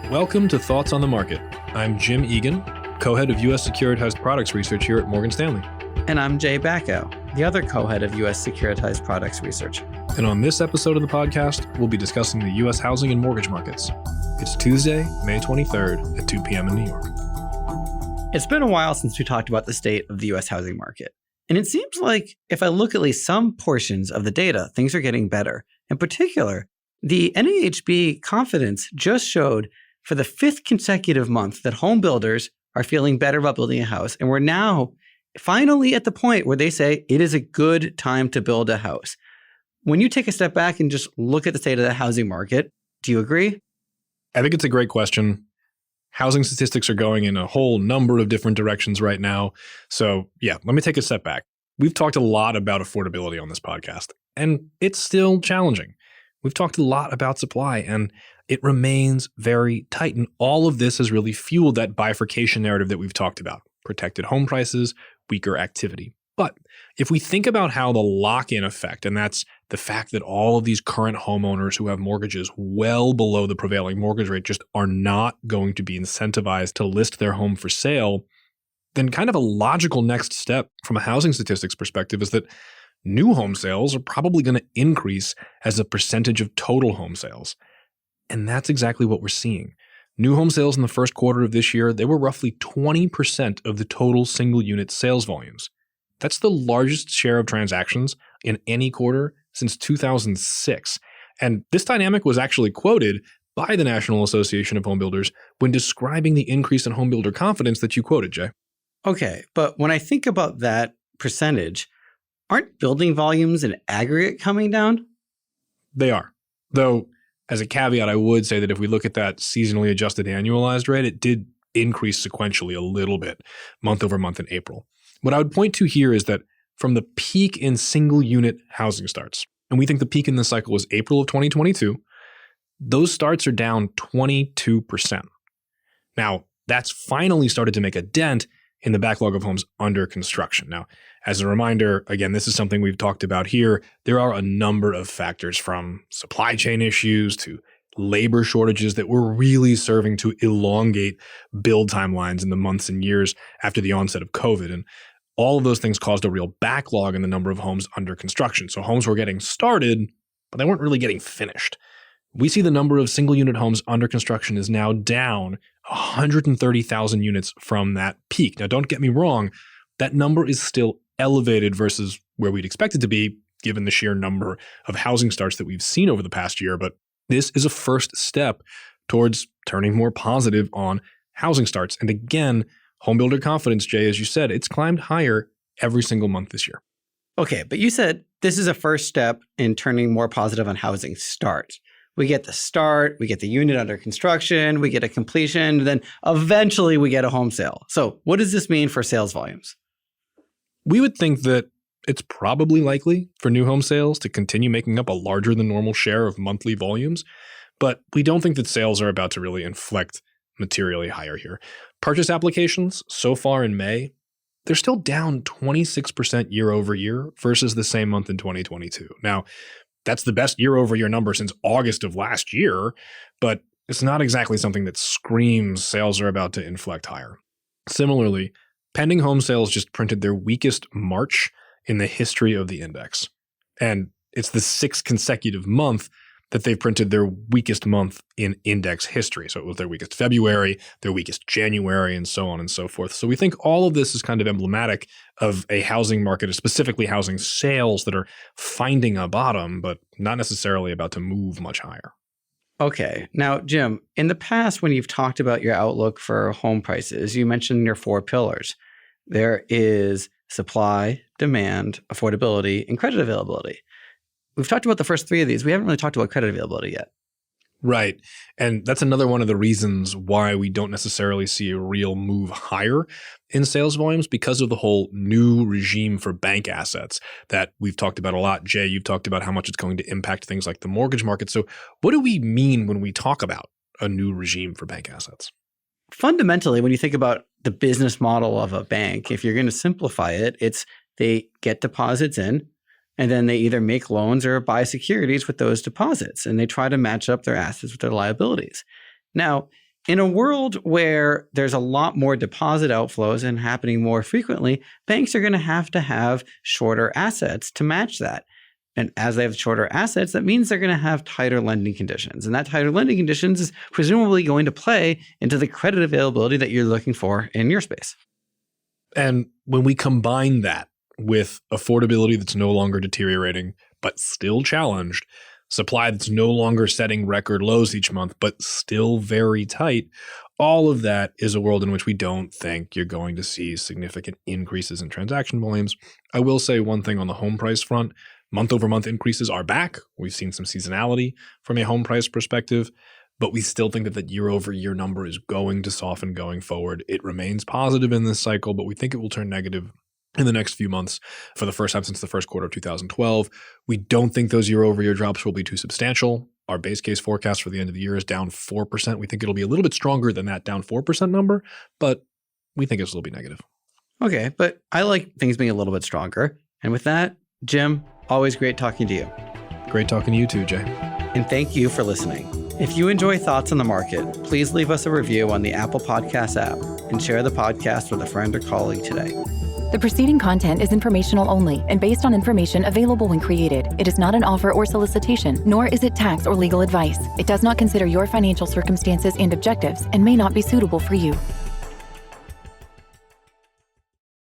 Welcome to Thoughts on the Market. I'm Jim Egan, co-head of U.S. Securitized Products Research here at Morgan Stanley. And I'm Jay Bacow, the other co-head of U.S. Securitized Products Research. And on this episode of the podcast, we'll be discussing the U.S. housing and mortgage markets. It's Tuesday, May 23rd at 2 p.m. in New York. It's been a while since we talked about the state of the U.S. housing market. And it seems like if I look at least some portions of the data, things are getting better. In particular, the NAHB confidence just showed for the fifth consecutive month that home builders are feeling better about building a house. And we're now finally at the point where they say it is a good time to build a house. When you take a step back and just look at the state of the housing market, do you agree? I think it's a great question. Housing statistics are going in a whole number of different directions right now. So yeah, let me take a step back. We've talked a lot about affordability on this podcast, and it's still challenging. We've talked a lot about supply, and it remains very tight. And all of this has really fueled that bifurcation narrative that we've talked about. Protected home prices, weaker activity. But if we think about how the lock-in effect, and that's the fact that all of these current homeowners who have mortgages well below the prevailing mortgage rate just are not going to be incentivized to list their home for sale, then kind of a logical next step from a housing statistics perspective is that new home sales are probably going to increase as a percentage of total home sales. And that's exactly what we're seeing. New home sales in the first quarter of this year, they were roughly 20% of the total single unit sales volumes. That's the largest share of transactions in any quarter since 2006. And this dynamic was actually quoted by the National Association of Home Builders when describing the increase in home builder confidence that you quoted, Jay. Okay, but when I think about that percentage, aren't building volumes in aggregate coming down? They are. Though, as a caveat, I would say that if we look at that seasonally adjusted annualized rate, it did increase sequentially a little bit month over month in April. What I would point to here is that from the peak in single unit housing starts, and we think the peak in this cycle was April of 2022, those starts are down 22%. Now, that's finally started to make a dent in the backlog of homes under construction. Now, as a reminder, again, this is something we've talked about here. There are a number of factors from supply chain issues to labor shortages that were really serving to elongate build timelines in the months and years after the onset of COVID. And all of those things caused a real backlog in the number of homes under construction. So homes were getting started, but they weren't really getting finished. We see the number of single unit homes under construction is now down 130,000 units from that peak. Now, don't get me wrong, that number is still elevated versus where we'd expect it to be, given the sheer number of housing starts that we've seen over the past year. But this is a first step towards turning more positive on housing starts. And again, home builder confidence, Jay, as you said, it's climbed higher every single month this year. Okay, but you said this is a first step in turning more positive on housing starts. We get the start, we get the unit under construction, we get a completion, then eventually we get a home sale. So what does this mean for sales volumes? We would think that it's probably likely for new home sales to continue making up a larger than normal share of monthly volumes, but we don't think that sales are about to really inflect materially higher here. Purchase applications so far in May, they're still down 26% year over year versus the same month in 2022. Now, that's the best year-over-year number since August of last year, but it's not exactly something that screams sales are about to inflect higher. Similarly, pending home sales just printed their weakest March in the history of the index. And it's the sixth consecutive month that they've printed their weakest month in index history. So it was their weakest February, their weakest January, and so on and so forth. So we think all of this is kind of emblematic of a housing market, specifically housing sales that are finding a bottom, but not necessarily about to move much higher. Okay. Now, Jim, in the past, when you've talked about your outlook for home prices, you mentioned your four pillars. There is supply, demand, affordability, and credit availability. We've talked about the first three of these. We haven't really talked about credit availability yet. Right. And that's another one of the reasons why we don't necessarily see a real move higher in sales volumes, because of the whole new regime for bank assets that we've talked about a lot. Jay, you've talked about how much it's going to impact things like the mortgage market. So what do we mean when we talk about a new regime for bank assets? Fundamentally, when you think about the business model of a bank, if you're going to simplify it, it's they get deposits in, and then they either make loans or buy securities with those deposits, and they try to match up their assets with their liabilities. Now, In a world where there's a lot more deposit outflows and happening more frequently, banks are going to have shorter assets to match that. And as they have shorter assets, that means they're going to have tighter lending conditions. And that tighter lending conditions is presumably going to play into the credit availability that you're looking for in your space. And when we combine that with affordability that's no longer deteriorating, but still challenged, supply that's no longer setting record lows each month, but still very tight, all of that is a world in which we don't think you're going to see significant increases in transaction volumes. I will say one thing on the home price front. Month-over-month increases are back. We've seen some seasonality from a home price perspective, but we still think that the year-over-year number is going to soften going forward. It remains positive in this cycle, but we think it will turn negative in the next few months for the first time since the first quarter of 2012. We don't think those year-over-year drops will be too substantial. Our base case forecast for the end of the year is down 4%. We think it'll be a little bit stronger than that down 4% number, but we think it'll still be negative. Okay, but I like things being a little bit stronger. And with that, Jim, always great talking to you. Great talking to you too, Jay. And thank you for listening. If you enjoy Thoughts on the Market, please leave us a review on the Apple Podcasts app and share the podcast with a friend or colleague today. The preceding content is informational only and based on information available when created. It is not an offer or solicitation, nor is it tax or legal advice. It does not consider your financial circumstances and objectives and may not be suitable for you.